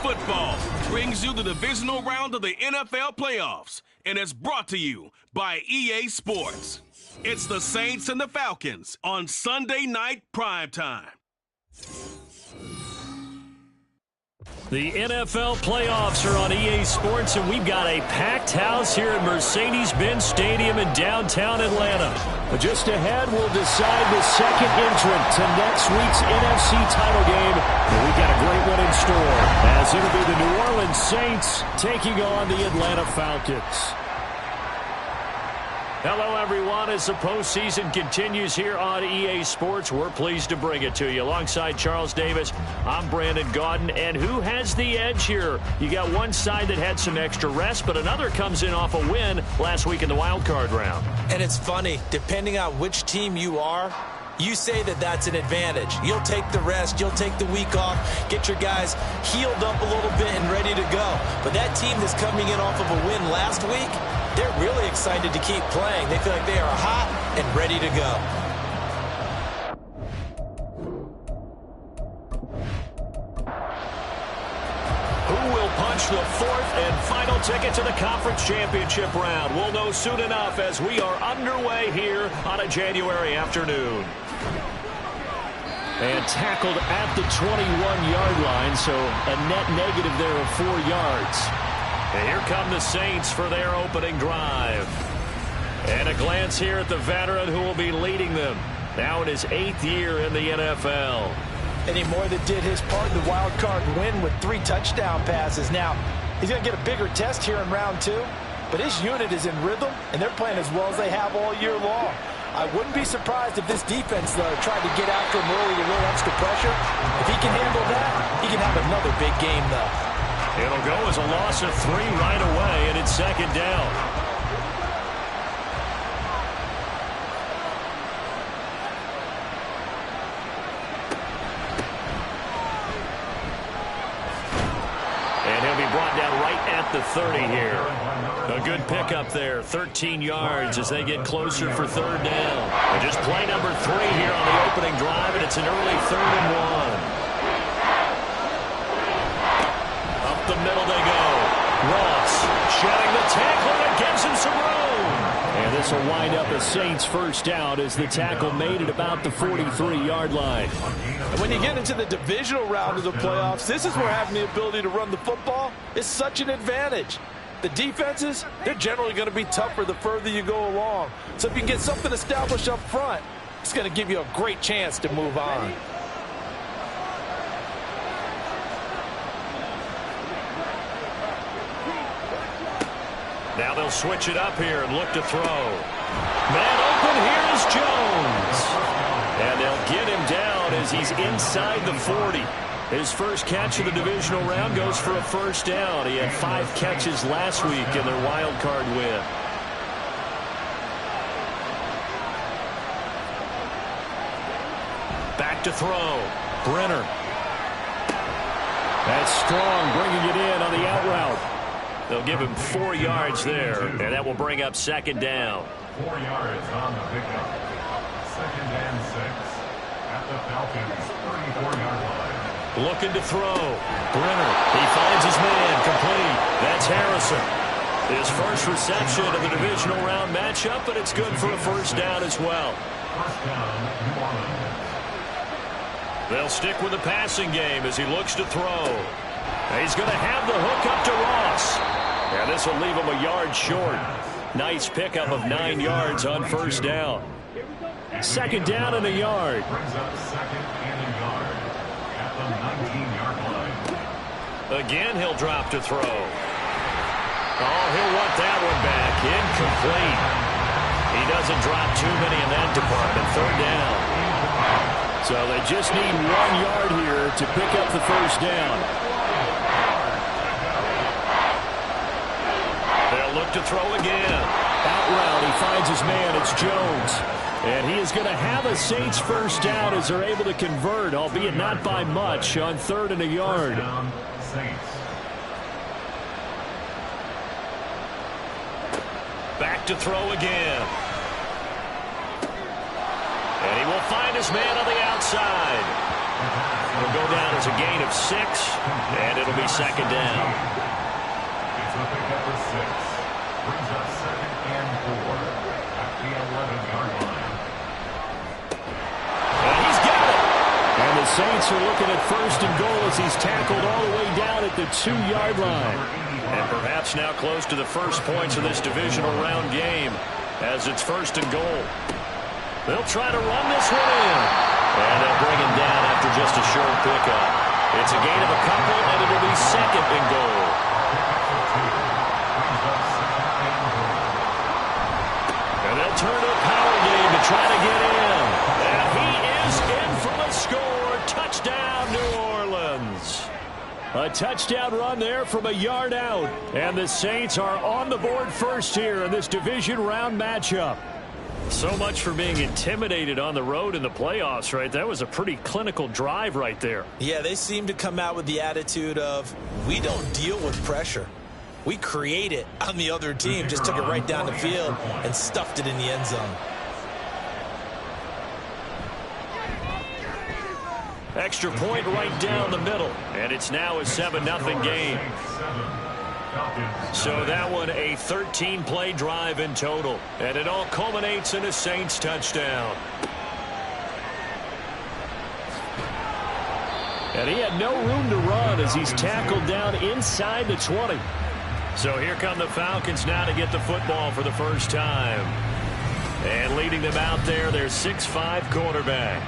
football brings you the divisional round of the NFL playoffs, and it's brought to you by EA Sports. It's the Saints and the Falcons on Sunday night primetime. The NFL playoffs are on EA Sports, and we've got a packed house here at Mercedes-Benz Stadium in downtown Atlanta. But just ahead, we'll decide the second entrant to next week's NFC title game. And we've got a great one in store, as it'll be the New Orleans Saints taking on the Atlanta Falcons. Hello, everyone. As the postseason continues here on EA Sports, we're pleased to bring it to you. Alongside Charles Davis, I'm Brandon Gaudin. And who has the edge here? You got one side that had some extra rest, but another comes in off a win last week in the wild card round. And it's funny, depending on which team you are, you say that that's an advantage. You'll take the rest, you'll take the week off, get your guys healed up a little bit and ready to go. But that team that's coming in off of a win last week, they're really excited to keep playing. They feel like they are hot and ready to go. Who will punch the fourth and final ticket to the conference championship round? We'll know soon enough as we are underway here on a January afternoon. And tackled at the 21-yard line, so a net negative there of 4 yards. And here come the Saints for their opening drive. And a glance here at the veteran who will be leading them now in his 8th year in the NFL. Eddie Moore that did his part in the wild card win with 3 touchdown passes. Now, he's going to get a bigger test here in round 2, but his unit is in rhythm, and they're playing as well as they have all year long. I wouldn't be surprised if this defense, though, tried to get after him early with a little extra pressure. If he can handle that, he can have another big game, though. It'll go as a loss of 3 right away, and it's second down. And he'll be brought down right at the 30 here. A good pickup there, 13 yards as they get closer for third down. And just play number 3 here on the opening drive, and it's an early 3rd and 1. The middle they go. Ross shedding the tackle and gives him some room. And this will wind up a Saints first down as the tackle made at about the 43-yard line. And when you get into the divisional round of the playoffs, this is where having the ability to run the football is such an advantage. The defenses, they're generally going to be tougher the further you go along. So if you can get something established up front, it's going to give you a great chance to move on. Now they'll switch it up here and look to throw. Man open, here is Jones. And they'll get him down as he's inside the 40. His first catch of the divisional round goes for a first down. He had 5 catches last week in their wild card win. Back to throw. Brenner. That's Strong bringing it in on the out route. They'll give him 4 yards there, and that will bring up second down. 4 yards on the pickup. Second and 6 at the Falcons' 34-yard line. Looking to throw. Brenner, he finds his man, complete. That's Harrison. His first reception of the divisional round matchup, but it's good for a first down as well. First down, New Orleans. They'll stick with the passing game as he looks to throw. He's going to have the hook up to Ross. And this will leave him a yard short. Nice pickup of 9 yards on first down. Second down and a yard. Brings up second and a yard at the 19-yard line. Again, he'll drop to throw. Oh, he'll want that one back. Incomplete. He doesn't drop too many in that department. Third down. So they just need 1 yard here to pick up the first down. They'll look to throw again. Out route, he finds his man. It's Jones. And he is going to have a Saints first down as they're able to convert, albeit not by much, on 3rd and a yard. Down, Saints. Back to throw again. And he will find his man on the outside. It'll go down as a gain of 6, and it'll be second down. It's a pickup of 6. Brings up second and 4 at the 11-yard line. And he's got it. And the Saints are looking at first and goal as he's tackled all the way down at the 2-yard line. And perhaps now close to the first points of this divisional round game as it's first and goal. They'll try to run this one in. And they'll bring him down after just a short pickup. It's a gain of a couple, and it'll be second and goal. And they'll turn a power game to try to get in. And he is in for the score. Touchdown, New Orleans. A touchdown run there from a yard out. And the Saints are on the board first here in this division round matchup. So much for being intimidated on the road in the playoffs, right? That was a pretty clinical drive right there. Yeah, they seem to come out with the attitude of, we don't deal with pressure. We create it on the other team. Just took it right down the field and stuffed it in the end zone. Extra point right down the middle. And it's now a 7-0 game. So that one a 13-play drive in total. And it all culminates in a Saints touchdown. And he had no room to run as he's tackled down inside the 20. So here come the Falcons now to get the football for the first time. And leading them out there, their 6'5" quarterback.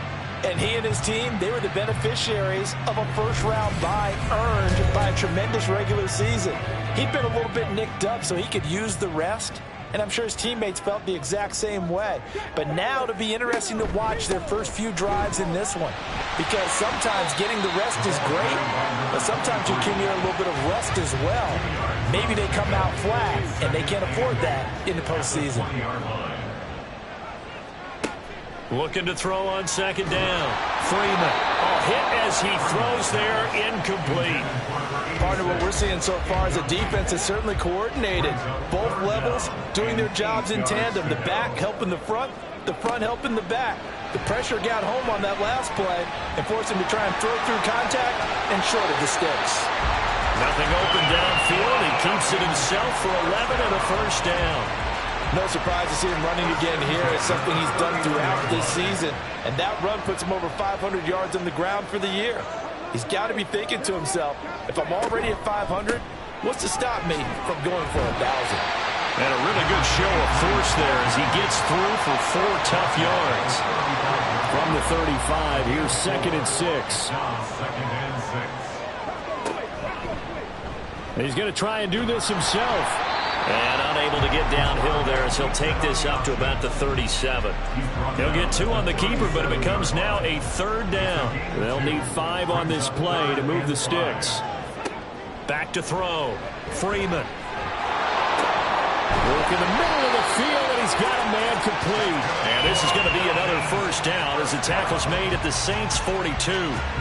And he and his team, they were the beneficiaries of a first-round bye earned by a tremendous regular season. He'd been a little bit nicked up, so he could use the rest. And I'm sure his teammates felt the exact same way. But now it'll be interesting to watch their first few drives in this one. Because sometimes getting the rest is great, but sometimes you can get a little bit of rest as well. Maybe they come out flat, and they can't afford that in the postseason. Looking to throw on second down. Freeman. A hit as he throws there, incomplete. Partner, what we're seeing so far is the defense is certainly coordinated. Both levels doing their jobs in tandem. The back helping the front helping the back. The pressure got home on that last play and forced him to try and throw through contact and short of the sticks. Nothing open downfield. He keeps it himself for 11 and a first down. No surprise to see him running again here. It's something he's done throughout this season. And that run puts him over 500 yards on the ground for the year. He's got to be thinking to himself, if I'm already at 500, what's to stop me from going for 1,000? And a really good show of force there as he gets through for 4 tough yards. From the 35, here's second and 6. He's going to try and do this himself. And unable to get downhill there as he'll take this up to about the 37. He'll get 2 on the keeper, but it becomes now a third down. They'll need 5 on this play to move the sticks. Back to throw. Freeman. Work in the middle of the field, and he's got a man complete. And this is going to be another first down as the tackle's made at the Saints' 42.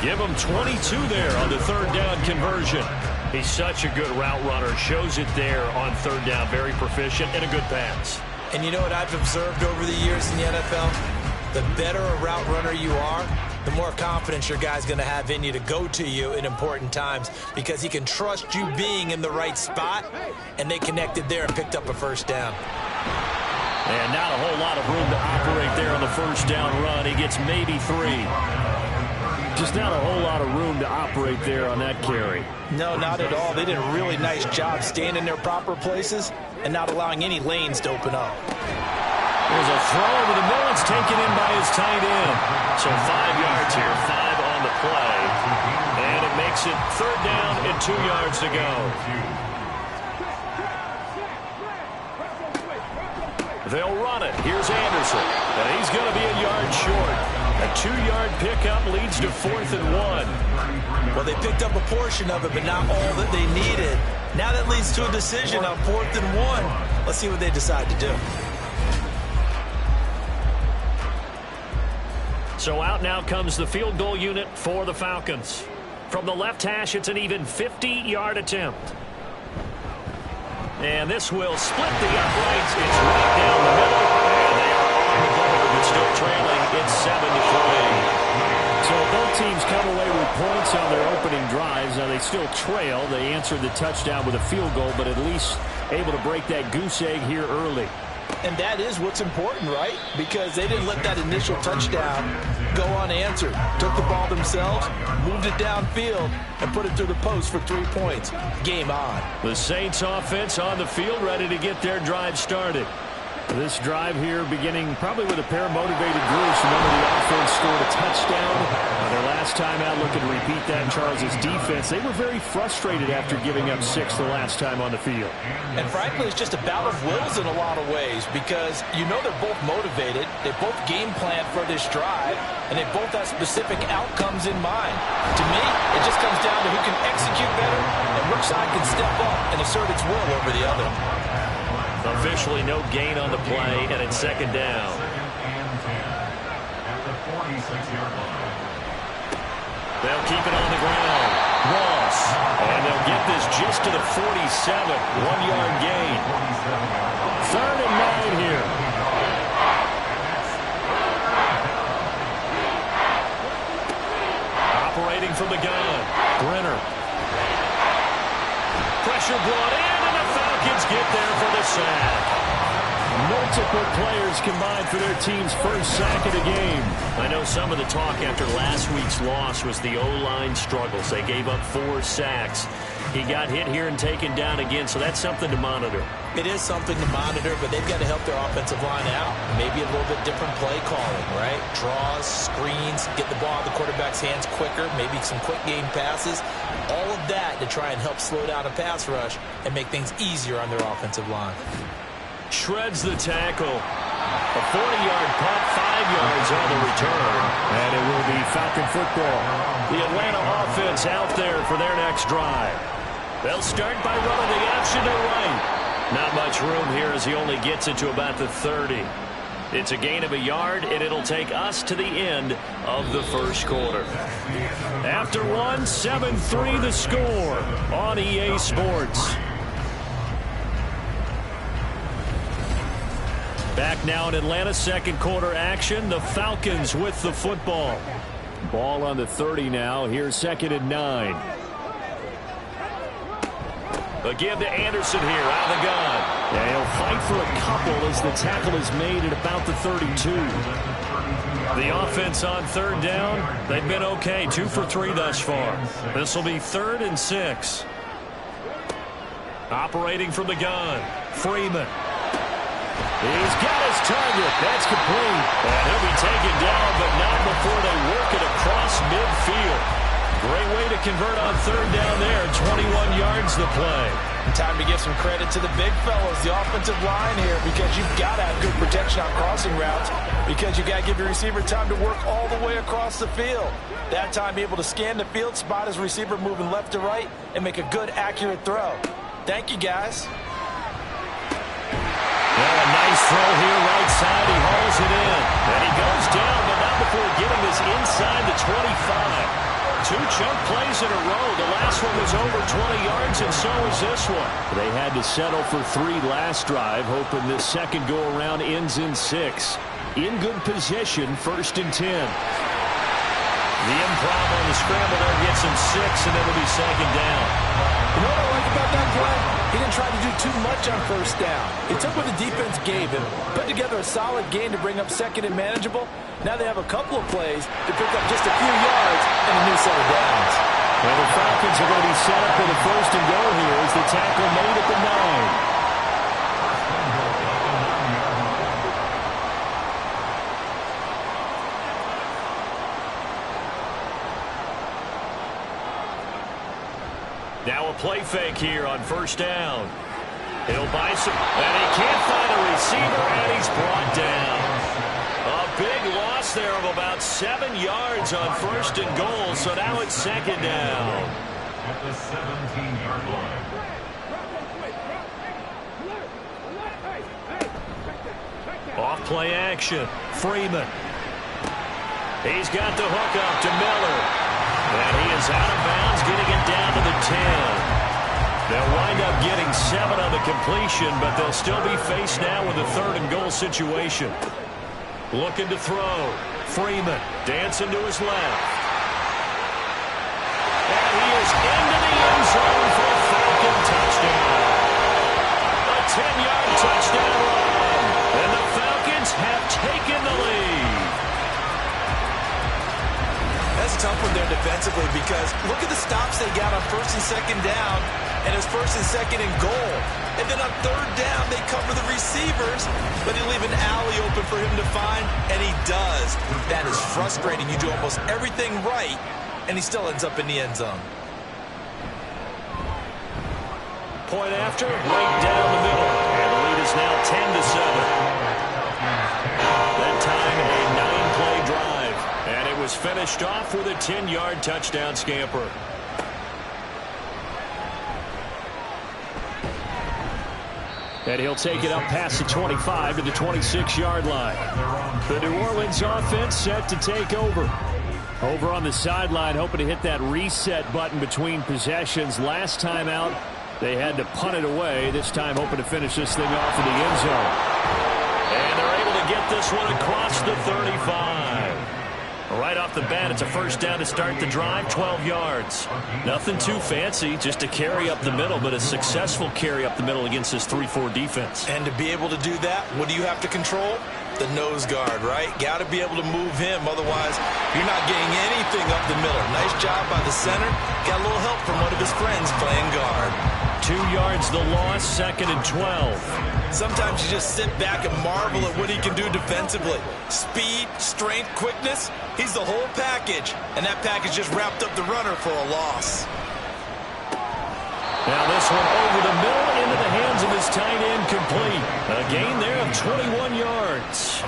Give him 22 there on the third down conversion. He's such a good route runner. Shows it there on third down. Very proficient and a good pass. And you know what I've observed over the years in the NFL? The better a route runner you are, the more confidence your guy's going to have in you to go to you in important times because he can trust you being in the right spot, and they connected there and picked up a first down. And not a whole lot of room to operate there on the first down run. He gets maybe 3. Just not a whole lot of room to operate there on that carry. No, not at all. They did a really nice job staying in their proper places and not allowing any lanes to open up. There's a throw over the middle. It's taken in by his tight end. So 5 yards here, 5 on the play. And it makes it third down and 2 yards to go. They'll run it. Here's Anderson. And he's going to be a yard short. A 2-yard pickup leads to 4th and 1. Well, they picked up a portion of it, but not all that they needed. Now that leads to a decision on 4th and 1. Let's see what they decide to do. So out now comes the field goal unit for the Falcons. From the left hash, it's an even 50-yard attempt. And this will split the uprights. It's right down the middle. And they are on the board, but still trailing. It's 7-3. So So both teams come away with points on their opening drives. Now they still trail. They answered the touchdown with a field goal, but at least able to break that goose egg here early. And that is what's important, right? Because they didn't let that initial touchdown go unanswered. Took the ball themselves, moved it downfield, and put it through the post for 3 points. Game on. The Saints offense on the field, ready to get their drive started. This drive here beginning probably with a pair of motivated groups. Remember, the offense scored a touchdown. Their last time out, looking to repeat that in Charles' defense. They were very frustrated after giving up 6 the last time on the field. And frankly, it's just a battle of wills in a lot of ways because you know they're both motivated. They both game plan for this drive, and they both have specific outcomes in mind. To me, it just comes down to who can execute better and which side can step up and assert its will over the other. Officially no gain on the play, and it's second down. They'll keep it on the ground. Ross. And they'll get this just to the 47. 1-yard gain. 3rd and 9 here. Operating from the gun. Brenner. Pressure brought in, and the Falcons get there for the sack. Multiple players combined for their team's first sack of the game. I know some of the talk after last week's loss was the O-line struggles. They gave up 4 sacks. He got hit here and taken down again, so that's something to monitor. It is something to monitor, but they've got to help their offensive line out. Maybe a little bit different play calling, right? Draws, screens, get the ball out of the quarterback's hands quicker, maybe some quick game passes. All of that to try and help slow down a pass rush and make things easier on their offensive line. Shreds the tackle. A 40-yard punt, 5 yards on the return. And it will be Falcon football. The Atlanta offense out there for their next drive. They'll start by running the option to right. Not much room here as he only gets it to about the 30. It's a gain of a yard, and it'll take us to the end of the first quarter. After one, 7-3 the score on EA Sports. Back now in Atlanta, second quarter action. The Falcons with the football. Ball on the 30 now. Here's 2nd and 9. A give to Anderson here out of the gun. And he'll fight for a couple as the tackle is made at about the 32. The offense on 3rd down, they've been okay. 2 for 3 thus far. This will be 3rd and 6. Operating from the gun, Freeman. He's got his target. That's complete. And he'll be taken down, but not before they work it across midfield. Great way to convert on 3rd down there. 21 yards to play. Time to give some credit to the big fellas, the offensive line here, because you've got to have good protection on crossing routes, because you got to give your receiver time to work all the way across the field. That time, be able to scan the field, spot his receiver moving left to right, and make a good, accurate throw. Thank you, guys. Well, a nice throw here right side. He hauls it in. And he goes down, but not before getting this inside the 25. 2 chunk plays in a row. The last one was over 20 yards, and so was this one. They had to settle for 3 last drive, hoping this second go-around ends in 6. In good position, 1st and 10. The improv on the scramble there gets him 6, and it'll be 2nd down. You know what I like about that play? He didn't try to do too much on 1st down. He took what the defense gave him, put together a solid gain to bring up 2nd and manageable. Now they have a couple of plays to pick up just a few yards and a new set of downs. Well, the Falcons are going to be set up for the 1st and goal here as the tackle made at the 9. Now a play fake here on 1st down. He'll buy some, and he can't find a receiver, and he's brought down. A big loss there of about 7 yards on 1st and goal, so now it's 2nd down. At the 17-yard line. Off play action, Freeman. He's got the hook up to Miller. And he is out of bounds, getting it down to the 10. They'll wind up getting 7 on the completion, but they'll still be faced now with a 3rd and goal situation. Looking to throw. Freeman dancing to his left. 10-yard touchdown run. And the Falcons have taken the lead. That's a tough one there defensively because look at the stops they got on first and second down, and it's first and second and goal. And then on third down, they cover the receivers, but they leave an alley open for him to find, and he does. That is frustrating. You do almost everything right, and he still ends up in the end zone. Point after, right down the middle. And the lead is now 10-7. That time, a 9-play drive. And it was finished off with a 10-yard touchdown scamper. And he'll take it up past the 25 to the 26-yard line. The New Orleans offense set to take over. Over on the sideline, hoping to hit that reset button between possessions. Last time out, they had to punt it away. This time, hoping to finish this thing off in the end zone. And they're able to get this one across the 35. Right off the bat, it's a first down to start the drive, 12 yards. Nothing too fancy, just a carry up the middle, but a successful carry up the middle against this 3-4 defense. And to be able to do that, what do you have to control? The nose guard, right? Got to be able to move him, otherwise you're not getting anything up the middle. Nice job by the center. Got a little help from one of his friends playing guard. 2 yards the loss, 2nd and 12. Sometimes you just sit back and marvel at what he can do defensively. Speed, strength, quickness, he's the whole package. And that package just wrapped up the runner for a loss. Now this one over the middle into the hands of his tight end, complete. A gain there of 21 yards.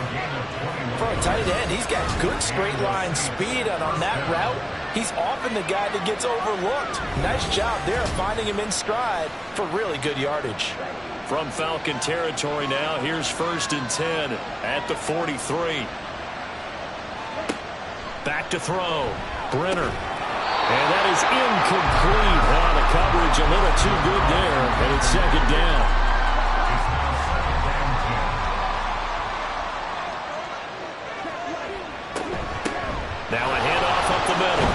For a tight end, he's got good straight line speed, and on that route, he's often the guy that gets overlooked. Nice job there finding him in stride for really good yardage. From Falcon territory now, here's 1st and 10 at the 43. Back to throw. Brenner. And that is incomplete. Now the coverage a little too good there, and it's 2nd down. Now a handoff up the middle.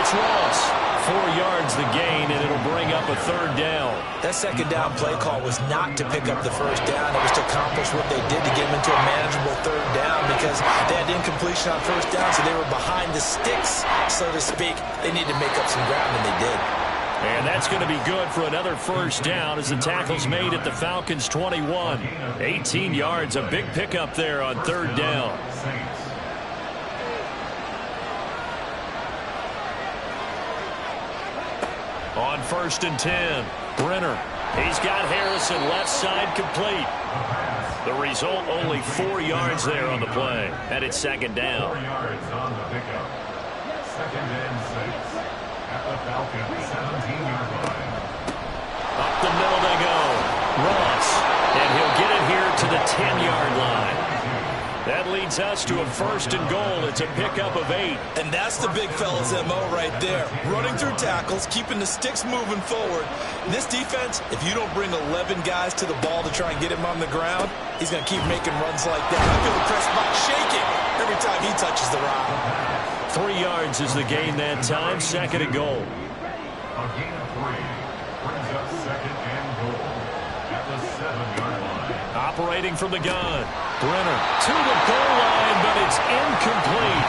It's Ross. 4 yards the gain, and it'll bring up a 3rd down. That 2nd down play call was not to pick up the 1st down. It was to accomplish what they did to get them into a manageable 3rd down because they had incompletion on 1st down, so they were behind the sticks, so to speak. They needed to make up some ground, and they did. And that's going to be good for another 1st down as the tackle's made at the Falcons' 21. 18 yards, a big pickup there on 3rd down. On 1st and 10, Brenner. He's got Harrison left side complete. The result, only 4 yards there on the play. And it's 2nd down. 4 yards on the pickup. 2nd and 6 at the Falcons 17-yard line. Up the middle they go. Ross. And he'll get it here to the 10-yard line. That leads us to a 1st and goal. It's a pickup of 8. And that's the big fella's MO right there. Running through tackles, keeping the sticks moving forward. This defense, if you don't bring 11 guys to the ball to try and get him on the ground, he's going to keep making runs like that. I feel the press box shaking every time he touches the rock. 3 yards is the gain that time. 2nd and goal. A gain of 3 brings up 2nd and goal at the 7-yard line. Operating from the gun. Brenner to the goal line, but it's incomplete.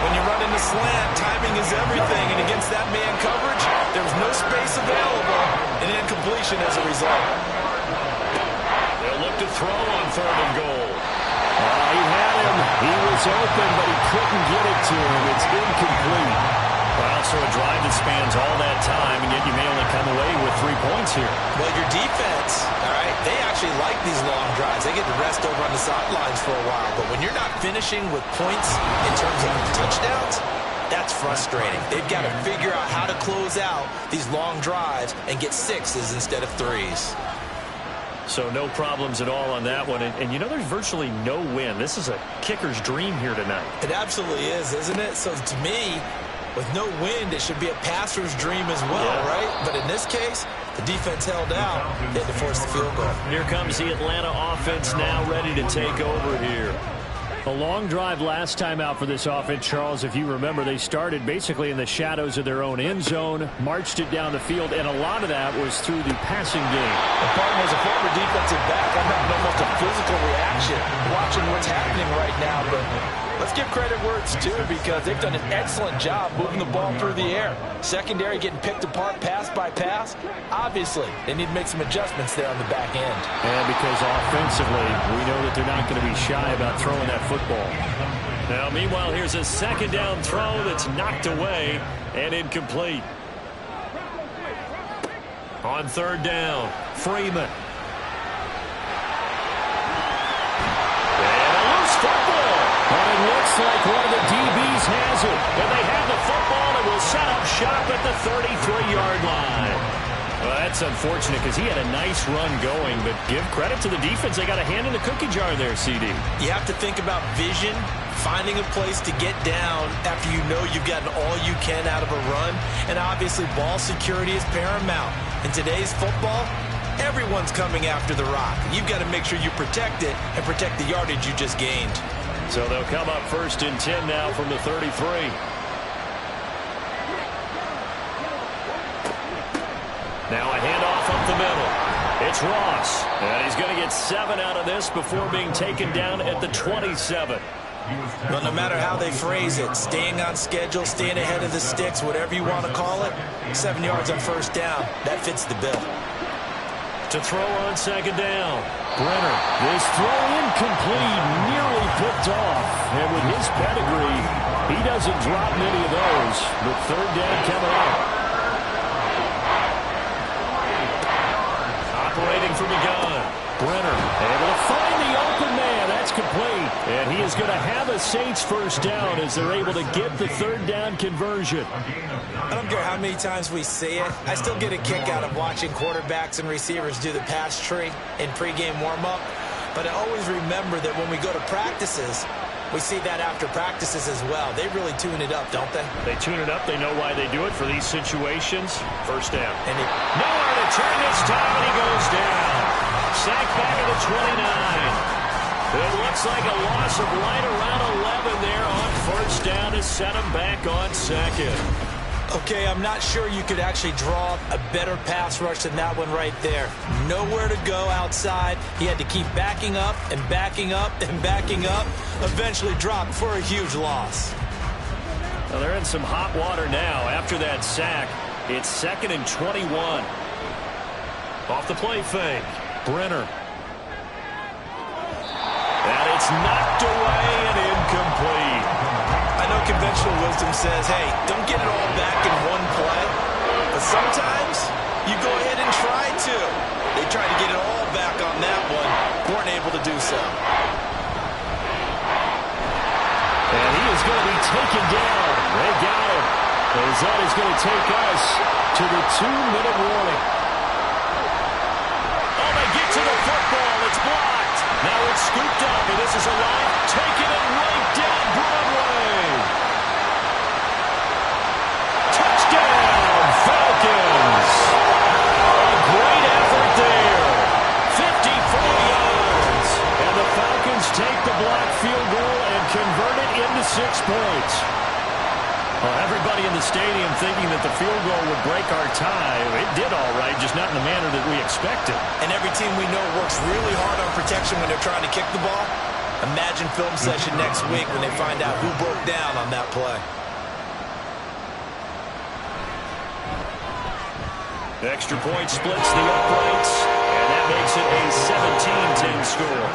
When you run in the slant, timing is everything, and against that man coverage, there was no space available, and incompletion as a result. They'll look to throw on 3rd and goal. He had him. He was open, but he couldn't get it to him. It's incomplete. Well, so a drive that spans all that time, and yet you may only come away with 3 points here. Well, your defense, all right, they actually like these long drives. They get to rest over on the sidelines for a while. But when you're not finishing with points in terms of touchdowns, that's frustrating. They've got to figure out how to close out these long drives and get 6s instead of 3s. So no problems at all on that one. And you know, there's virtually no win. This is a kicker's dream here tonight. It absolutely is, isn't it? So to me, with no wind, it should be a passer's dream as well, right? But in this case, the defense held out. They had to force the field goal. Here comes the Atlanta offense now ready to take over here. A long drive last time out for this offense, Charles. If you remember, they started basically in the shadows of their own end zone, marched it down the field, and a lot of that was through the passing game. And pardon, as a former defensive back, I'm having almost a physical reaction watching what's happening right now. But let's give credit where it's due, because they've done an excellent job moving the ball through the air. Secondary getting picked apart pass by pass. Obviously, they need to make some adjustments there on the back end. And because offensively, we know that they're not going to be shy about throwing that football. Now, meanwhile, here's a second down throw that's knocked away and incomplete. On third down, Freeman. And a loose football. But it looks like one of the DBs has it. And they have the football and will set up shop at the 33-yard line. Well, that's unfortunate because he had a nice run going, but give credit to the defense. They got a hand in the cookie jar there, CD. You have to think about vision, finding a place to get down after you know you've gotten all you can out of a run. And obviously, ball security is paramount. In today's football, everyone's coming after the rock. You've got to make sure you protect it and protect the yardage you just gained. So they'll come up 1st and 10 now from the 33. Now a handoff up the middle. It's Ross. And he's going to get 7 out of this before being taken down at the 27. Well, no matter how they phrase it, staying on schedule, staying ahead of the sticks, whatever you want to call it, 7 yards on first down, that fits the bill. To throw on second down, Brenner. This throw incomplete, nearly picked off. And with his pedigree, he doesn't drop many of those. But third down coming up. Operating from the gun. Brenner able to find the open man. That's complete. And he is going to have a Saints first down as they're able to get the third down conversion. I don't care how many times we say it, I still get a kick out of watching quarterbacks and receivers do the pass tree in pregame warm-up. But I always remember that when we go to practices, we see that after practices as well. They really tune it up, don't they? They tune it up. They know why they do it for these situations. First down. And nowhere to turn this time, and he goes down. Sacked back at the 29. It looks like a loss of right around 11 there on first down to set him back on second. Okay, I'm not sure you could actually draw a better pass rush than that one right there. Nowhere to go outside. He had to keep backing up and backing up and backing up. Eventually dropped for a huge loss. Well, they're in some hot water now. After that sack, it's 2nd and 21. Off the play fake, Brenner. And it's knocked away and incomplete. I know conventional wisdom says, hey, don't get it all back in one play. But sometimes you go ahead and try to. They tried to get it all back on that one. Weren't able to do so. And he is going to be taken down. They got him. As that is going to take us to the 2-minute warning. Oh, they get to the football. It's blocked. Now it's scooped up, and this is a line taking it right down Broadway. Touchdown, Falcons. A great effort there. 54 yards. And the Falcons take the blocked field goal and convert it into 6 points. Well, everybody in the stadium thinking that the field goal would break our tie. It did all right, just not in the manner that we expected. And every team we know works really hard on protection when they're trying to kick the ball. Imagine film session next week when they find out who broke down on that play. Extra point splits the uprights, and that makes it a 17-10 score.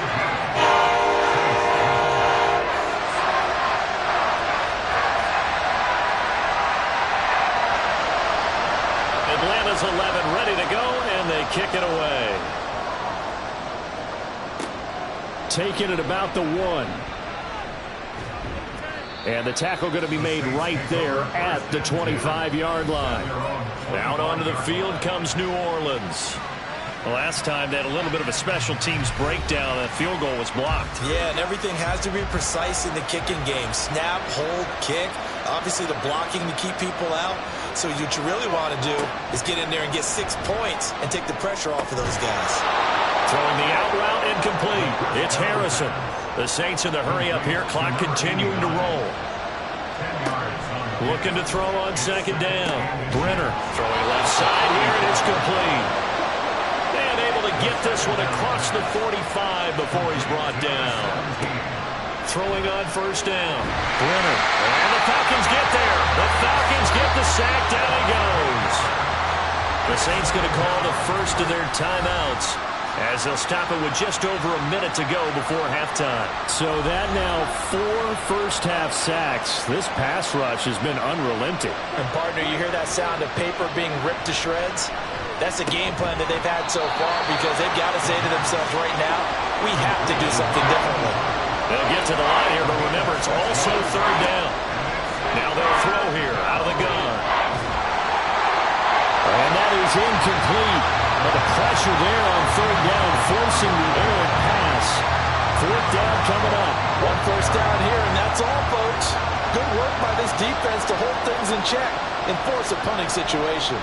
Atlanta's 11 ready to go, and they kick it away. Taking it about the 1. And the tackle going to be made right there at the 25-yard line. Out onto the field comes New Orleans. Last time they had a little bit of a special teams breakdown. That field goal was blocked. Yeah, and everything has to be precise in the kicking game. Snap, hold, kick. Obviously the blocking to keep people out. So what you really want to do is get in there and get 6 points and take the pressure off of those guys. Throwing the out route, and incomplete. It's Harrison. The Saints in the hurry up here. Clock continuing to roll. Looking to throw on second down. Brenner throwing left side here, and it's complete. And able to get this one across the 45 before he's brought down. Throwing on first down. Brenner. And the Falcons get there. The Falcons get the sack. Down he goes. The Saints going to call the first of their timeouts, as they'll stop it with just over a minute to go before halftime. So that now 4 first-half sacks. This pass rush has been unrelenting. And, partner, you hear that sound of paper being ripped to shreds? That's the game plan that they've had so far, because they've got to say to themselves right now, we have to do something differently. They'll get to the line here, but remember, it's also third down. Now they'll throw here out of the gun. And that is incomplete. But the pressure there on third down, forcing the errant pass. Fourth down coming up. 1 first down here, and that's all, folks. Good work by this defense to hold things in check and force a punting situation.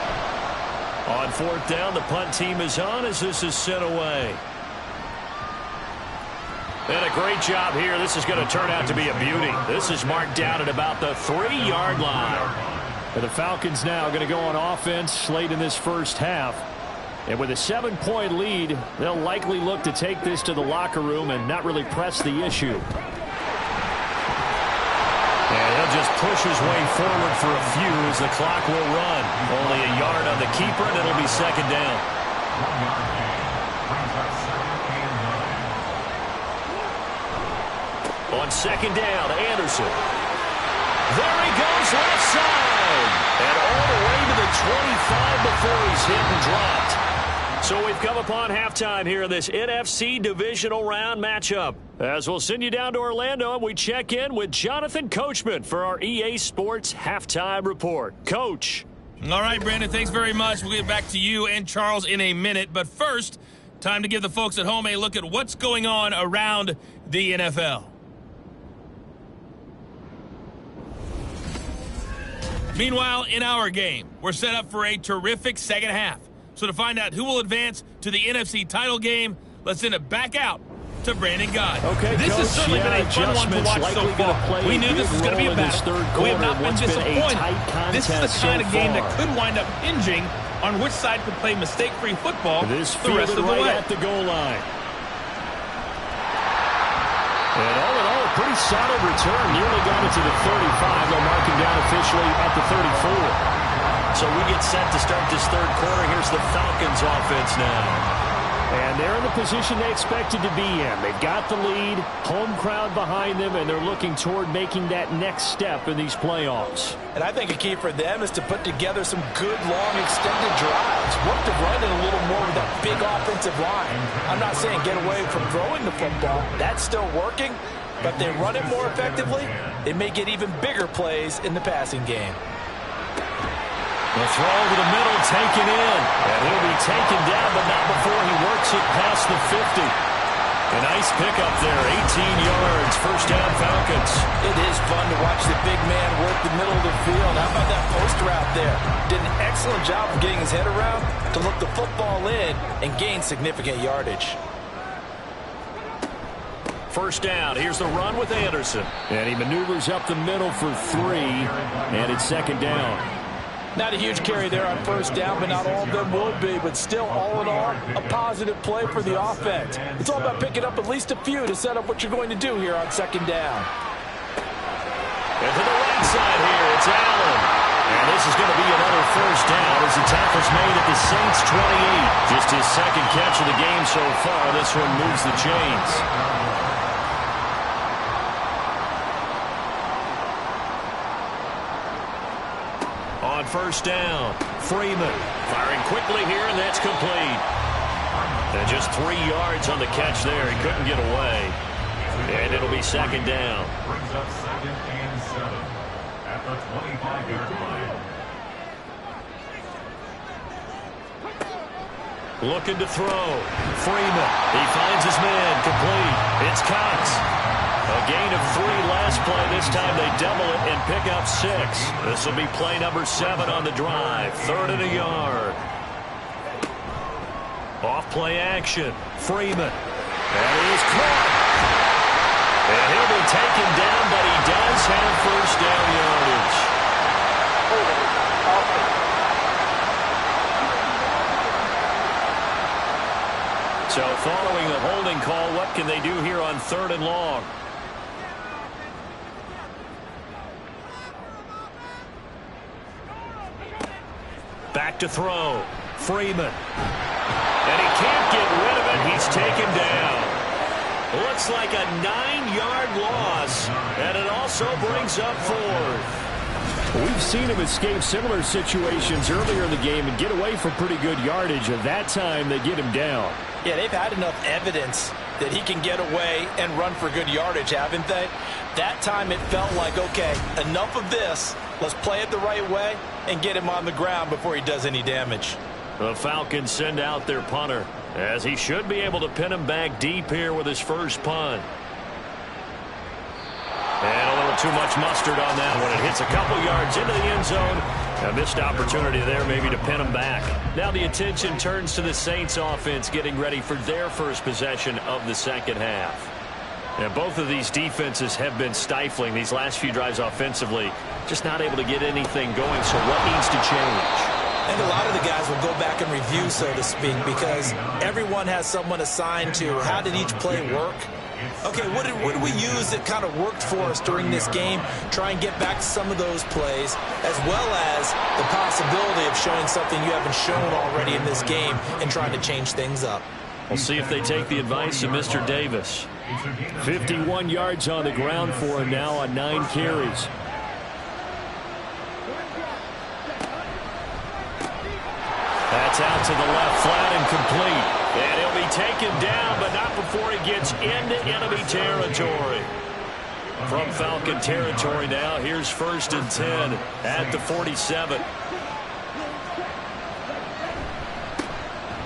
On fourth down, the punt team is on as this is sent away. And a great job here. This is going to turn out to be a beauty. This is marked down at about the 3-yard line. And the Falcons now going to go on offense late in this first half. And with a 7-point lead, they'll likely look to take this to the locker room and not really press the issue. And he'll just push his way forward for a few as the clock will run. Only a yard on the keeper, and it'll be second down. 1-yard gain brings up 2nd and 9. On second down, Anderson. There he goes, left side. And all the way to the 25 before he's hit and dropped. So we've come upon halftime here in this NFC Divisional Round matchup. As we'll send you down to Orlando, and we check in with Jonathan Coachman for our EA Sports Halftime Report. Coach. All right, Brandon, thanks very much. We'll get back to you and Charles in a minute. But first, time to give the folks at home a look at what's going on around the NFL. Meanwhile, in our game, we're set up for a terrific second half. So to find out who will advance to the NFC title game, let's send it back out to Brandon Guy. Okay, this has certainly been a fun one to watch so far. We knew this was going to be a battle. We have not been disappointed. This is the kind of game that could wind up hinging on which side could play mistake-free football the rest of the way. At the goal line. And all in all, a pretty solid return. Nearly got it to the 35. They'll mark him down officially at the 34. So we get set to start this third quarter. Here's the Falcons offense now. And they're in the position they expected to be in. They've got the lead, home crowd behind them, and they're looking toward making that next step in these playoffs. And I think a key for them is to put together some good, long, extended drives. Work to run it a little more with that big offensive line. I'm not saying get away from throwing the football. That's still working. But if they run it more effectively, they may get even bigger plays in the passing game. The throw over the middle, taken in. And he'll be taken down, but not before he works it past the 50. A nice pickup there, 18 yards, first down Falcons. It is fun to watch the big man work the middle of the field. How about that post route there? Did an excellent job of getting his head around to look the football in and gain significant yardage. First down, here's the run with Anderson. And he maneuvers up the middle for 3, and it's second down. Not a huge carry there on first down, but not all of them will be. But still, all in all, a positive play for the offense. It's all about picking up at least a few to set up what you're going to do here on second down. And to the right side here, it's Allen. And this is going to be another first down as the tackle's made at the Saints' 28. Just his second catch of the game so far. This one moves the chains. On first down, Freeman firing quickly here, and that's complete. And just 3 yards on the catch there. He couldn't get away. And it'll be second down. Brings up 2nd and 7 at the 25-yard line. Looking to throw. Freeman. He finds his man. Complete. It's Cox. A gain of 3 last play. This time they double it and pick up 6. This will be play number 7 on the drive. 3rd and a yard. Off play action. Freeman. That is caught. And he'll be taken down, but he does have first down yardage. So following the holding call, what can they do here on 3rd and long? Back to throw. Freeman. And he can't get rid of it. He's taken down. Looks like a 9-yard loss. And it also brings up 4th. We've seen him escape similar situations earlier in the game and get away from pretty good yardage. And that time they get him down. Yeah, they've had enough evidence that he can get away and run for good yardage, haven't they? That time it felt like, okay, enough of this. Let's play it the right way and get him on the ground before he does any damage. The Falcons send out their punter, as he should be able to pin him back deep here with his first punt. And a little too much mustard on that one. It hits a couple yards into the end zone. A missed opportunity there maybe to pin him back. Now the attention turns to the Saints offense getting ready for their first possession of the second half. And both of these defenses have been stifling these last few drives offensively. Just not able to get anything going, so what needs to change? I think a lot of the guys will go back and review, so to speak, because everyone has someone assigned to how did each play work. Okay, what did we use that kind of worked for us during this game? Try and get back to some of those plays, as well as the possibility of showing something you haven't shown already in this game and trying to change things up. We'll see if they take the advice of Mr. Davis. 51 yards on the ground for him now on 9 carries. That's out to the left, flat and complete. And he'll be taken down, but not before he gets into enemy territory. From Falcon territory now, here's 1st and 10 at the 47.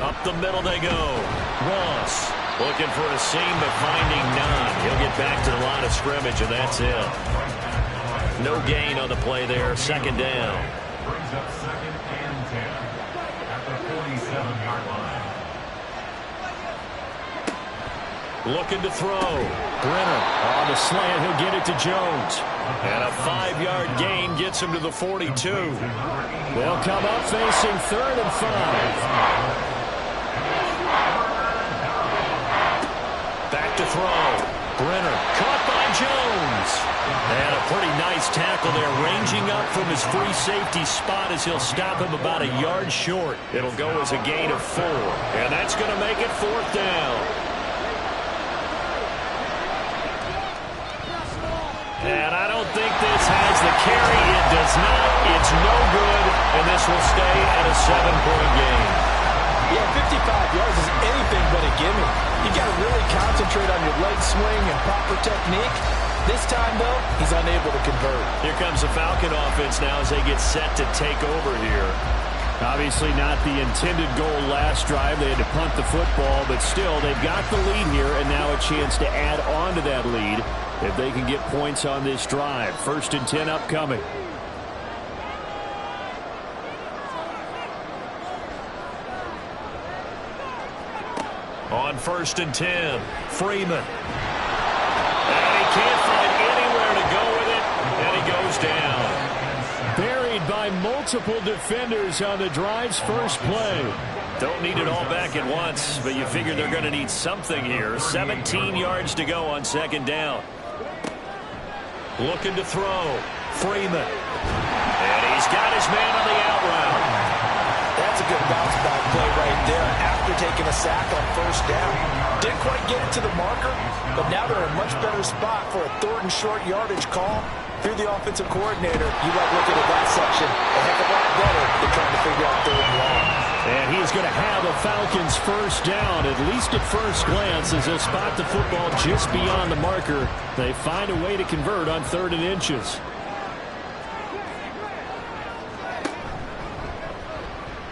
Up the middle they go. Ross looking for a seam, but finding none. He'll get back to the line of scrimmage, and that's it. No gain on the play there. 2nd down. Brings up 2nd and 10 at the 47-yard line. Looking to throw. Brenner on the slant. He'll get it to Jones. And a 5-yard gain gets him to the 42. They'll come up facing 3rd and 5. Back to throw. Brenner caught by Jones. And a pretty nice tackle there, ranging up from his free safety spot as he'll stop him about a yard short. It'll go as a gain of 4. And that's going to make it 4th down. And I don't think this has the carry. It does not. It's no good. And this will stay at a 7-point game. Yeah, 55 yards is anything but a gimme. You got to really concentrate on your leg swing and proper technique. This time, though, he's unable to convert. Here comes the Falcon offense now as they get set to take over here. Obviously not the intended goal last drive. They had to punt the football, but still, they've got the lead here, and now a chance to add on to that lead if they can get points on this drive. 1st and 10 upcoming. On 1st and 10, Freeman. And he can't find anywhere to go with it, and he goes down. Buried by multiple defenders on the drive's first play. Don't need it all back at once, but you figure they're going to need something here. 17 yards to go on 2nd down. Looking to throw. Freeman. And he's got his man on the out route. That's a good bounce back play right there after taking a sack on 1st down. Didn't quite get it to the marker, but now they're in a much better spot for a 3rd and short yardage call. If you're the offensive coordinator, you like looking at that section a heck of a lot better than trying to figure out 3rd and long. And he's going to have the Falcons' first down, at least at first glance, as they'll spot the football just beyond the marker. They find a way to convert on 3rd and inches.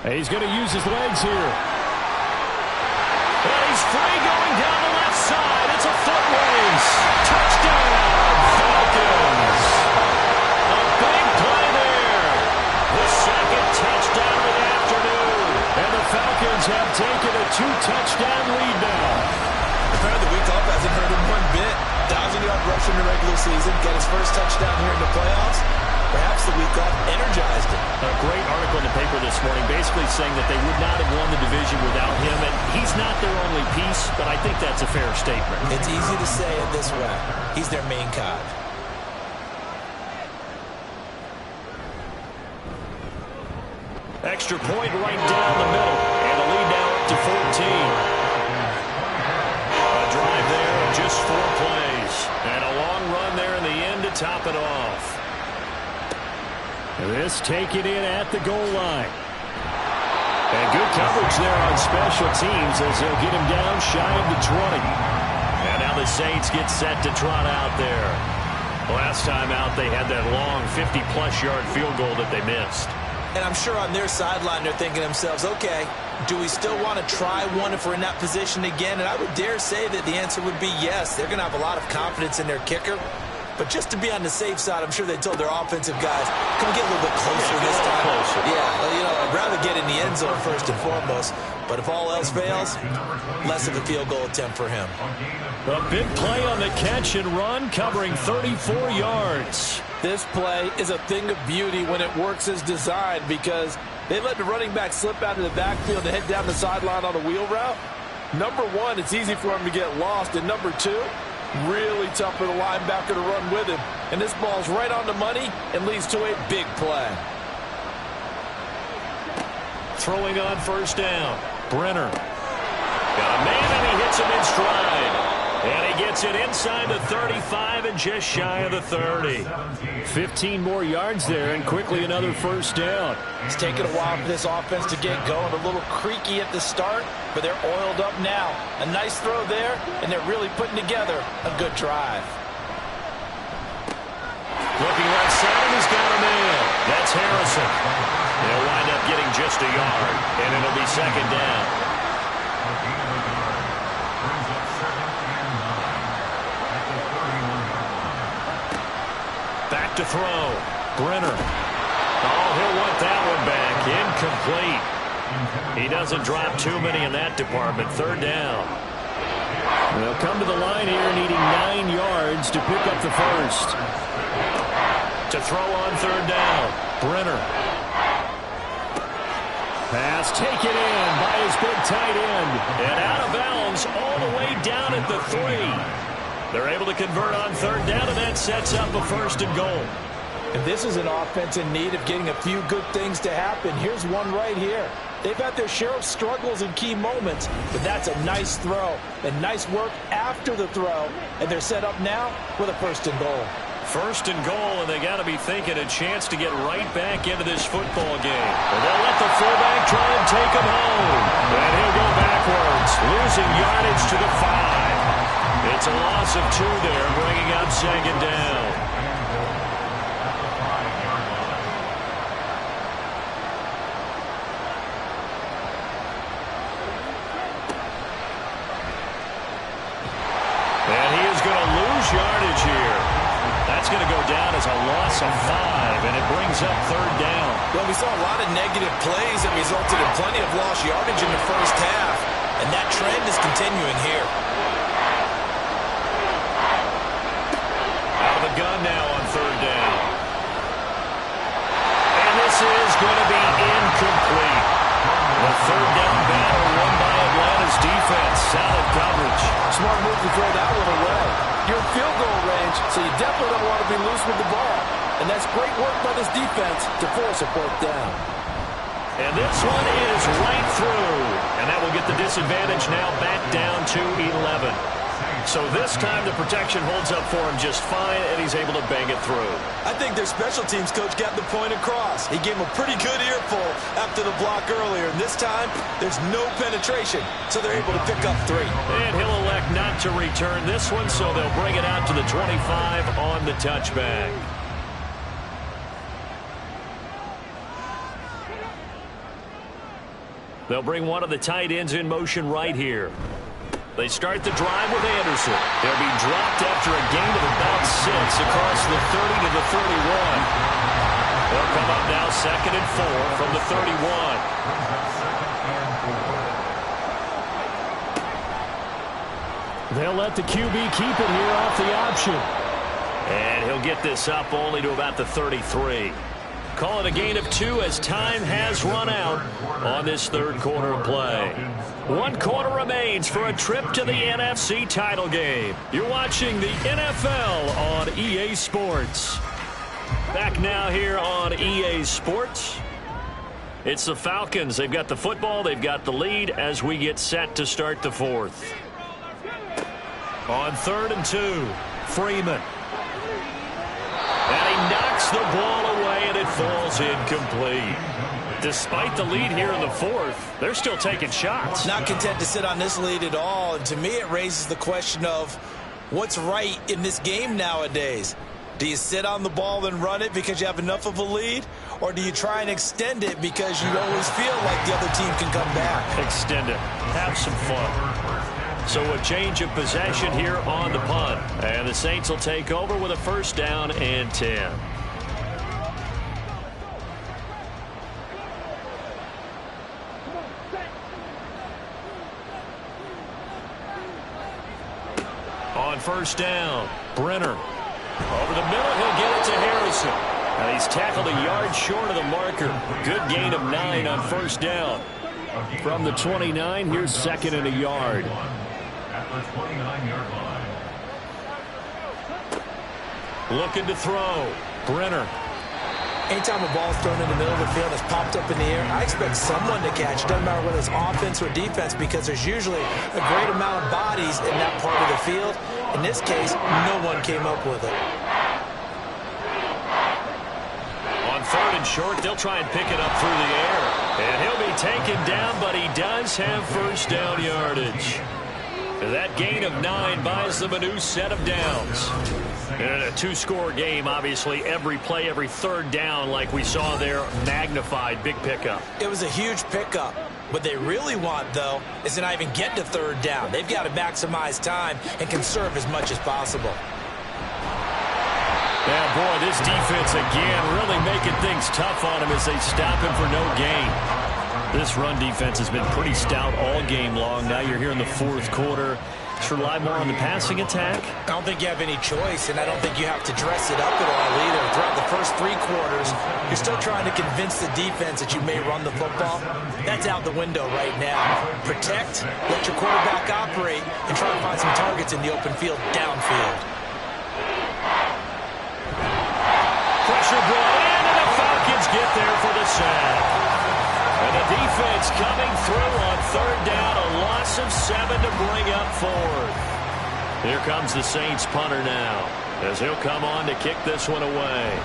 He's going to use his legs here. And he's free going down the left side. It's a foot race. Touchdown, Falcons. A big play there. The 2nd touchdown of the afternoon. And the Falcons have taken a 2-touchdown lead now. If they're the in the regular season, got his first touchdown here in the playoffs. Perhaps the week off energized him. A great article in the paper this morning basically saying that they would not have won the division without him, and he's not their only piece, but I think that's a fair statement. It's easy to say it this way. He's their main cog. Extra point right down the middle, and the lead now up to 14. A drive there of just 4 plays, and a long run there in the end to top it off. This taken in at the goal line. And good coverage there on special teams as they'll get him down shy of the 20. And now the Saints get set to trot out there. Last time out, they had that long 50-plus yard field goal that they missed. And I'm sure on their sideline they're thinking to themselves, okay, do we still want to try one if we're in that position again? And I would dare say that the answer would be yes. They're going to have a lot of confidence in their kicker. But just to be on the safe side, I'm sure they told their offensive guys, can we get a little bit closer this time? Yeah, well, you know, I'd rather get in the end zone first and foremost. But if all else fails, less of a field goal attempt for him. A big play on the catch and run, covering 34 yards. This play is a thing of beauty when it works as designed because they let the running back slip out of the backfield and head down the sideline on a wheel route. Number one, it's easy for him to get lost. And number two, really tough for the linebacker to run with him. And this ball's right on the money and leads to a big play. Throwing on first down. Brenner. Got a man and he hits him in stride. And he gets it inside the 35 and just shy of the 30. 15 more yards there and quickly another first down. It's taken a while for this offense to get going. A little creaky at the start, but they're oiled up now. A nice throw there, and they're really putting together a good drive. Looking right side, and he's got a man. That's Harrison. They'll wind up getting just a yard, and it'll be second down. Back to throw. Brenner. Oh, he'll want that one back. Incomplete. He doesn't drop too many in that department. Third down. They'll come to the line here needing 9 yards to pick up the first. To throw on third down. Brenner. Pass taken in by his big tight end. And out of bounds all the way down at the 3. They're able to convert on third down, and that sets up a first and goal. And this is an offense in need of getting a few good things to happen. Here's one right here. They've had their share of struggles in key moments, but that's a nice throw and nice work after the throw. And they're set up now with a first and goal. First and goal, and they got to be thinking a chance to get right back into this football game. And they'll let the fullback try and take him home. And he'll go backwards, losing yardage to the 5. It's a loss of 2 there, bringing up second down. And he is going to lose yardage here. That's going to go down as a loss of 5, and it brings up third down. Well, we saw a lot of negative plays that resulted in plenty of lost yardage in the first half, and that trend is continuing here. Out of the gun now on third down. And this is going to be incomplete. The third down battle won by Atlanta's defense. Solid coverage. Smart move to throw that one away. You're in field goal range, so you definitely don't want to be loose with the ball. And that's great work by this defense to force a fourth down. And this one is right through. And that will get the disadvantage now back down to 11. So this time the protection holds up for him just fine, and he's able to bang it through. I think their special teams coach got the point across. He gave him a pretty good earful after the block earlier, and this time there's no penetration, so they're able to pick up 3. And he'll elect not to return this one, so they'll bring it out to the 25 on the touchback. They'll bring one of the tight ends in motion right here. They start the drive with Anderson. They'll be dropped after a gain of about 6 across the 30 to the 31. They'll come up now 2nd and 4 from the 31. They'll let the QB keep it here off the option. And he'll get this up only to about the 33. Call it a gain of 2 as time has run out on this third quarter of play. 1 quarter remains for a trip to the NFC title game. You're watching the NFL on EA Sports. Back now here on EA Sports. It's the Falcons. They've got the football. They've got the lead as we get set to start the fourth. On 3rd and 2, Freeman. And he knocks the ball away, and it falls incomplete. Despite the lead here in the fourth, they're still taking shots. Not content to sit on this lead at all. And to me, it raises the question of what's right in this game nowadays. Do you sit on the ball and run it because you have enough of a lead? Or do you try and extend it because you always feel like the other team can come back? Extend it. Have some fun. So a change of possession here on the punt. And the Saints will take over with a 1st down and 10. On 1st down, Brenner. Over the middle, he'll get it to Harrison. And he's tackled a yard short of the marker. Good gain of 9 on 1st down. From the 29, here's 2nd and a yard. At the 29-yard line. Looking to throw. Brenner. Anytime a ball is thrown in the middle of the field that's popped up in the air, I expect someone to catch. It doesn't matter whether it's offense or defense, because there's usually a great amount of bodies in that part of the field. In this case, no one came up with it. On 3rd and short, they'll try and pick it up through the air. And he'll be taken down, but he does have 1st down yardage. That gain of 9 buys them a new set of downs. In a 2-score game, obviously, every play, every 3rd down, like we saw there, magnified, big pickup. It was a huge pickup. What they really want, though, is to not even get to 3rd down. They've got to maximize time and conserve as much as possible. Yeah, boy, this defense again really making things tough on him as they stop him for no gain. This run defense has been pretty stout all game long. Now you're here in the 4th quarter. Should rely more on the passing attack? I don't think you have any choice, and I don't think you have to dress it up at all either. Throughout the first 3 quarters, you're still trying to convince the defense that you may run the football. That's out the window right now. Protect, let your quarterback operate, and try to find some targets in the open field downfield. Pressure brought in, and the Falcons get there for the sack. And the defense coming through on 3rd down, a loss of 7 to bring up 4th. Here comes the Saints punter now, as he'll come on to kick this one away.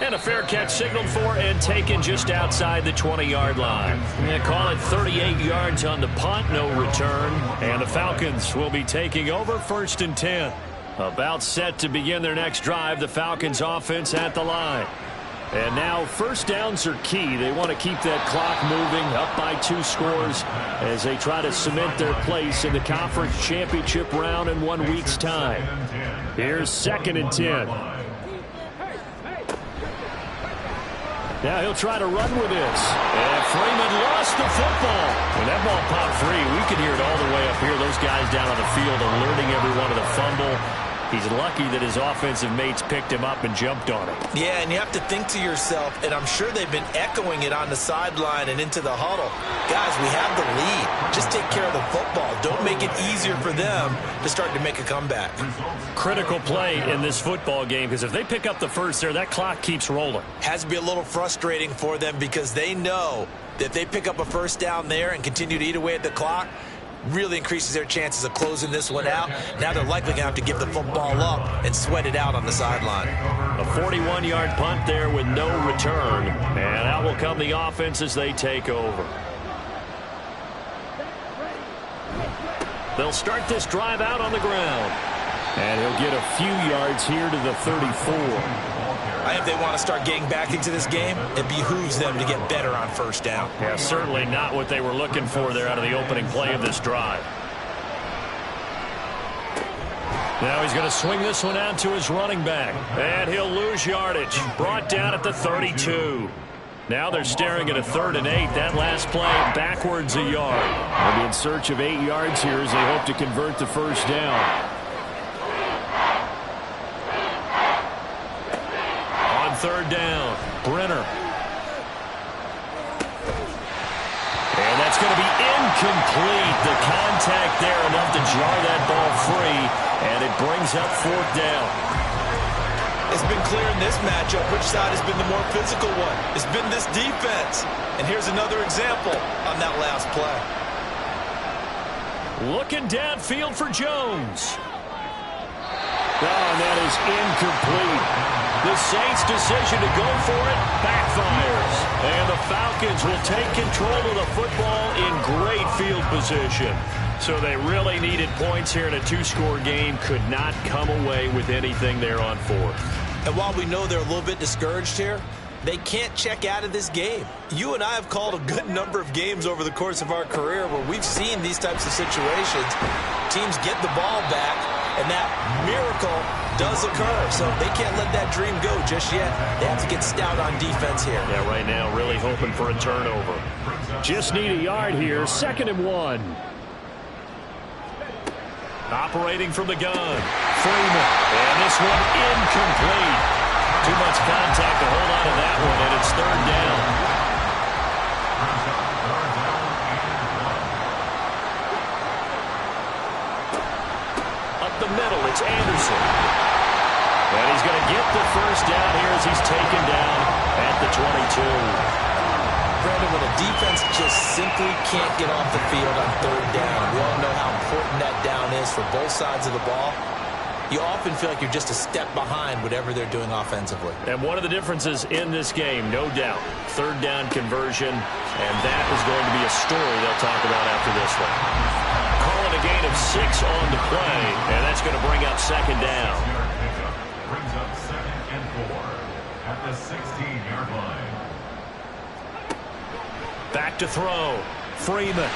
And a fair catch signaled for and taken just outside the 20-yard line. They call it 38 yards on the punt, no return. And the Falcons will be taking over 1st and 10. About set to begin their next drive, the Falcons offense at the line. And now 1st downs are key. They want to keep that clock moving, up by 2 scores as they try to cement their place in the conference championship round in 1 week's time. Here's 2nd and 10. Now he'll try to run with this. And Freeman lost the football. When that ball popped free, we could hear it all the way up here. Those guys down on the field alerting everyone of the fumble. He's lucky that his offensive mates picked him up and jumped on him. Yeah, and you have to think to yourself, and I'm sure they've been echoing it on the sideline and into the huddle. Guys, we have the lead. Just take care of the football. Don't make it easier for them to start to make a comeback. Critical play in this football game, because if they pick up the first there, that clock keeps rolling. Has to be a little frustrating for them because they know that if they pick up a 1st down there and continue to eat away at the clock, really increases their chances of closing this one out. Now they're likely going to have to give the football up and sweat it out on the sideline. A 41-yard punt there with no return. And out will come the offense as they take over. They'll start this drive out on the ground. And he'll get a few yards here to the 34. I think they want to start getting back into this game. It behooves them to get better on 1st down. Yeah, certainly not what they were looking for there out of the opening play of this drive. Now he's going to swing this one out to his running back. And he'll lose yardage. Brought down at the 32. Now they're staring at a 3rd and 8. That last play backwards a yard. They'll be in search of 8 yards here as they hope to convert the first down. On 3rd down, Brenner. And that's going to be incomplete. The contact there enough to jar that ball free, and it brings up 4th down. It's been clear in this matchup which side has been the more physical one. It's been this defense. And here's another example on that last play. Looking downfield for Jones. Oh, and that is incomplete. The Saints' decision to go for it backfires. And the Falcons will take control of the football in great field position. So they really needed points here in a 2-score game. Could not come away with anything there on 4th. And while we know they're a little bit discouraged here, they can't check out of this game. You and I have called a good number of games over the course of our career where we've seen these types of situations. Teams get the ball back, and that miracle does occur. So they can't let that dream go just yet. They have to get stout on defense here. Yeah, right now really hoping for a turnover. Just need a yard here. 2nd and 1. Operating from the gun, Freeman. And this one incomplete. Too much contact to hold on to that one, and it's 3rd down. Up the middle, it's Anderson. And he's going to get the first down here as he's taken down at the 22. Brandon, when a defense just simply can't get off the field on 3rd down, we all know how important that down is for both sides of the ball. You often feel like you're just a step behind whatever they're doing offensively. And one of the differences in this game, no doubt, 3rd down conversion, and that is going to be a story they'll talk about after this one. Calling a gain of 6 on the play, and that's going to bring up 2nd down. Brings up 2nd and 4 at the 16-yard line. Back to throw. Freeman.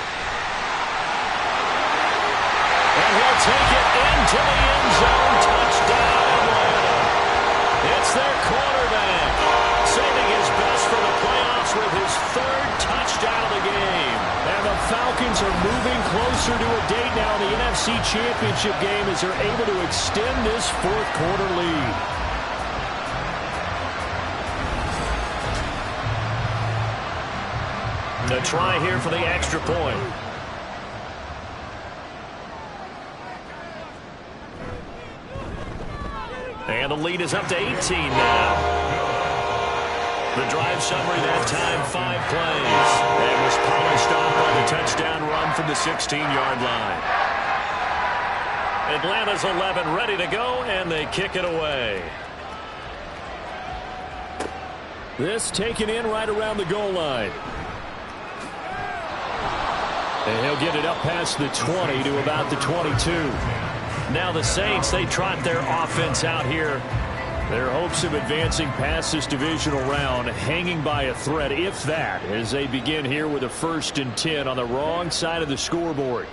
And he'll take it into the end zone. Touchdown, Atlanta. It's their quarterback, saving his best for the playoffs with his 3rd touchdown of the game. And the Falcons are moving closer to a date now in the NFC Championship game as they're able to extend this 4th quarter lead. A try here for the extra point. And the lead is up to 18 now. The drive summary that time, 5 plays. And was polished off by the touchdown run from the 16-yard line. Atlanta's 11 ready to go, and they kick it away. This taken in right around the goal line. And he'll get it up past the 20 to about the 22. Now the Saints, they trot their offense out here. Their hopes of advancing past this divisional round hanging by a thread, if that, as they begin here with a 1st and 10 on the wrong side of the scoreboard.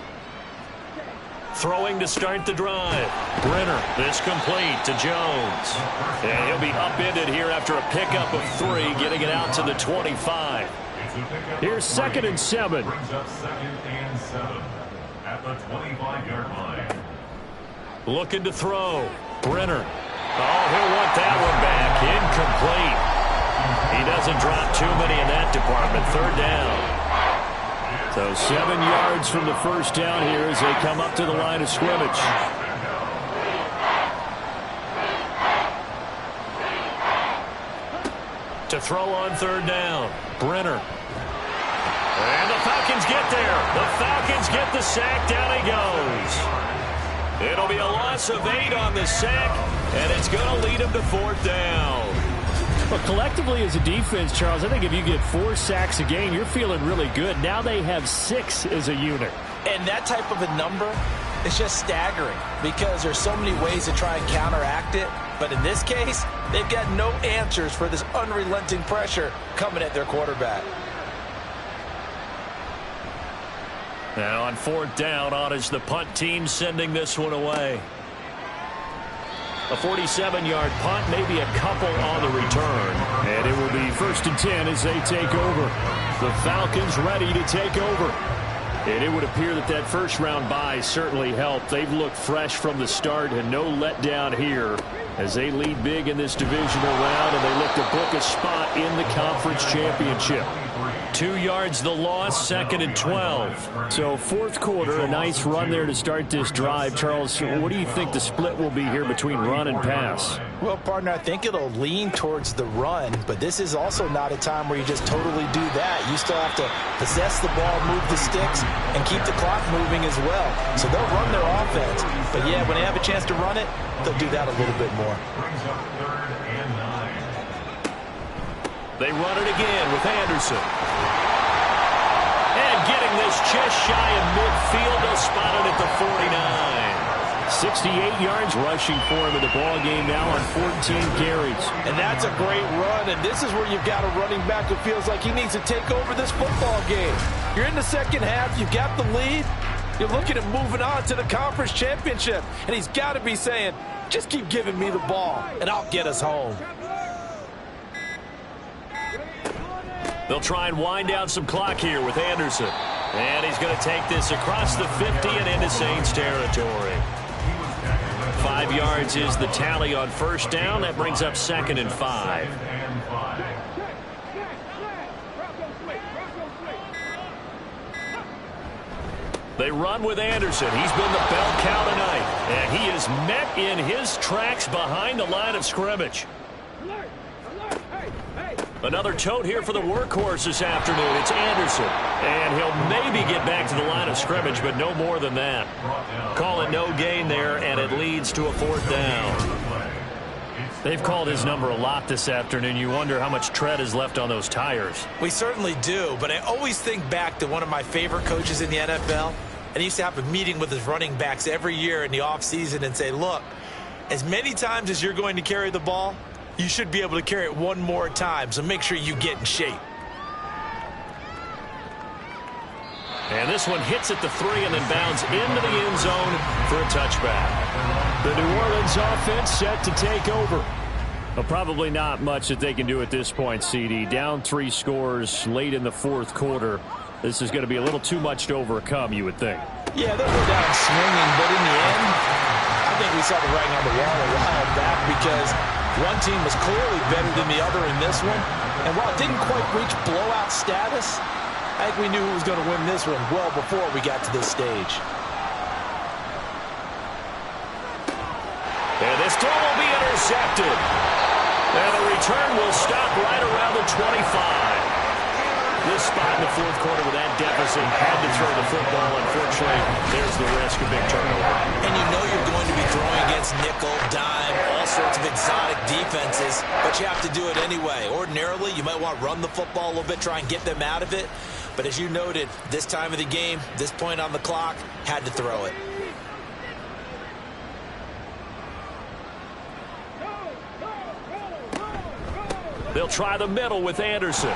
Throwing to start the drive. Brenner, this complete to Jones. And he'll be upended here after a pickup of 3, getting it out to the 25. Here's 2nd and 7. Brings up 2nd and 7 at the 25-yard line. Looking to throw. Brenner. Oh, he'll want that one back. Incomplete. He doesn't drop too many in that department. 3rd down. So 7 yards from the first down here as they come up to the line of scrimmage. To throw on 3rd down. Brenner. And the Falcons get there. The Falcons get the sack. Down he goes. It'll be a loss of 8 on the sack, and it's going to lead them to 4th down. But collectively as a defense, Charles, I think if you get 4 sacks a game, you're feeling really good. Now they have 6 as a unit. And that type of a number is just staggering because there's so many ways to try and counteract it. But in this case, they've got no answers for this unrelenting pressure coming at their quarterback. Now on 4th down, on is the punt team sending this one away. A 47-yard punt, maybe a couple on the return. And it will be 1st and 10 as they take over. The Falcons ready to take over. And it would appear that that first-round bye certainly helped. They've looked fresh from the start and no letdown here as they lead big in this divisional round, and they look to book a spot in the conference championship. 2 yards the loss, 2nd and 12. So fourth quarter, a nice run there to start this drive. Charles, what do you think the split will be here between run and pass? Well, partner, I think it'll lean towards the run, but this is also not a time where you just totally do that. You still have to possess the ball, move the sticks, and keep the clock moving as well. So they'll run their offense, but yeah, when they have a chance to run it, they'll do that a little bit more. They run it again with Anderson. And getting this just shy of midfield, they'll spot it at the 49. 68 yards rushing for him in the ball game now on 14 carries. And that's a great run, and this is where you've got a running back who feels like he needs to take over this football game. You're in the second half, you've got the lead, you're looking at moving on to the conference championship, and he's got to be saying, just keep giving me the ball, and I'll get us home. They'll try and wind down some clock here with Anderson. And he's going to take this across the 50 and into Saints territory. 5 yards is the tally on first down. That brings up 2nd and 5. They run with Anderson. He's been the bell cow tonight. And he is met in his tracks behind the line of scrimmage. Another tote here for the workhorse this afternoon. It's Anderson. And he'll maybe get back to the line of scrimmage, but no more than that. Call it no gain there, and it leads to a 4th down. They've called his number a lot this afternoon. You wonder how much tread is left on those tires. We certainly do, but I always think back to one of my favorite coaches in the NFL. And he used to have a meeting with his running backs every year in the offseason and say, look, as many times as you're going to carry the ball, you should be able to carry it one more time, so make sure you get in shape. And this one hits at the 3 and then bounds into the end zone for a touchback. The New Orleans offense set to take over. Well, probably not much that they can do at this point, CD. Down 3 scores late in the fourth quarter. This is going to be a little too much to overcome, you would think. Yeah, they'll go down swinging, but in the end, I think we saw the writing on the wall a while back because one team was clearly better than the other in this one. And while it didn't quite reach blowout status, I think we knew who was going to win this one well before we got to this stage. And this throw will be intercepted. And the return will stop right around the 25. This spot in the fourth quarter with that deficit had to throw the football. Unfortunately, there's the risk of big turnover. And you know you're going to be throwing against nickel, dime, all sorts of exotic defenses, but you have to do it anyway. Ordinarily, you might want to run the football a little bit, try and get them out of it. But as you noted, this time of the game, this point on the clock, had to throw it. They'll try the middle with Anderson.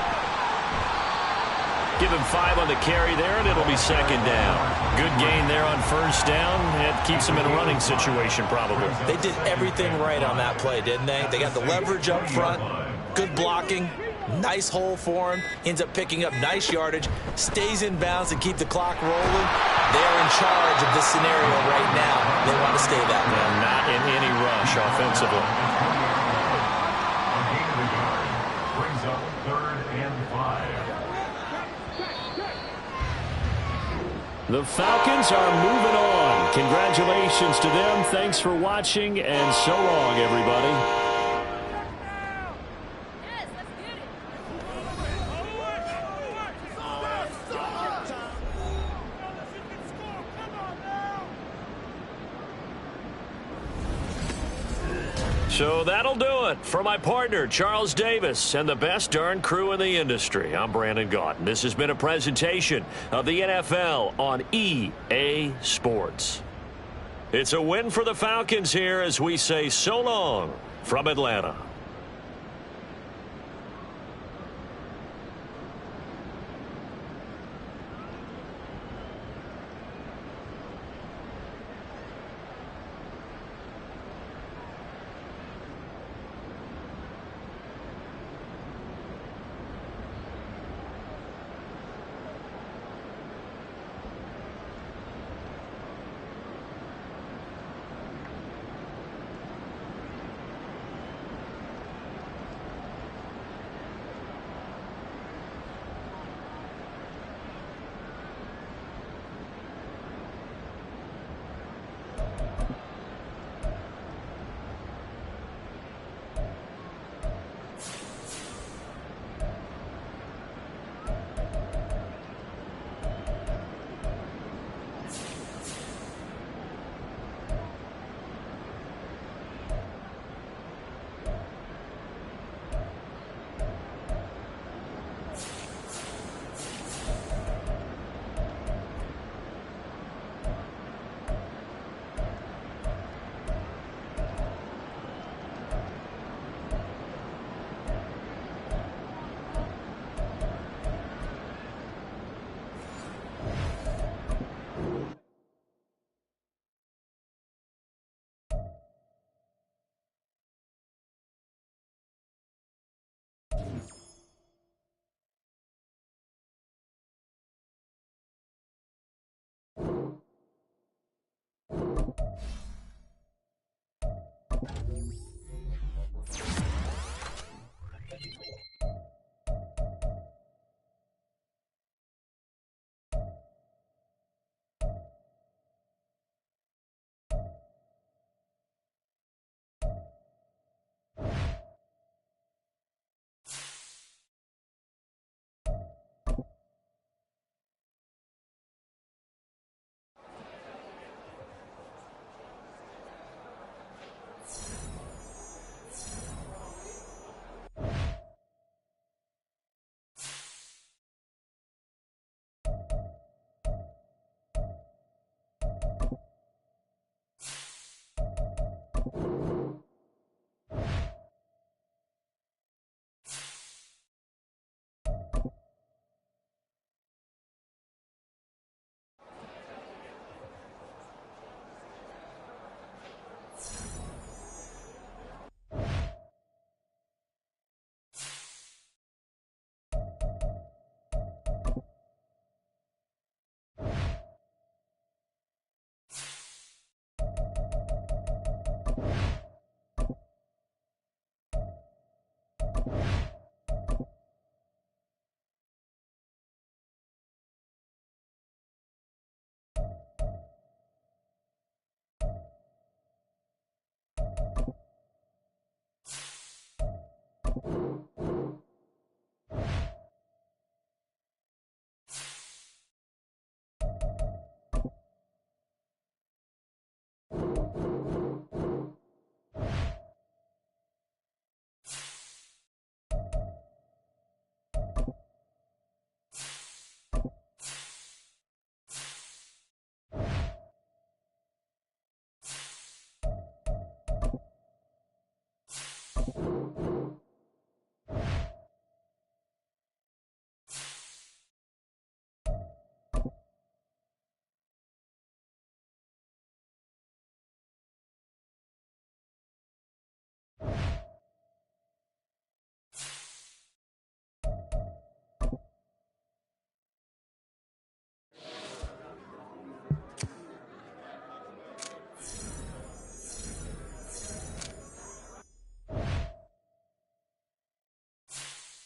Give him 5 on the carry there, and it'll be 2nd down. Good gain there on first down. It keeps them in a running situation, probably. They did everything right on that play, didn't they? They got the leverage up front, good blocking, nice hole for him, ends up picking up nice yardage, stays in bounds to keep the clock rolling. They're in charge of this scenario right now. They want to stay that way. And not in any rush offensively. Brings up 3rd and 5. The Falcons are moving on. Congratulations to them. Thanks for watching, and so long, everybody. So that'll do it for my partner, Charles Davis, and the best darn crew in the industry. I'm Brandon Gaudin. This has been a presentation of the NFL on EA Sports. It's a win for the Falcons here as we say so long from Atlanta.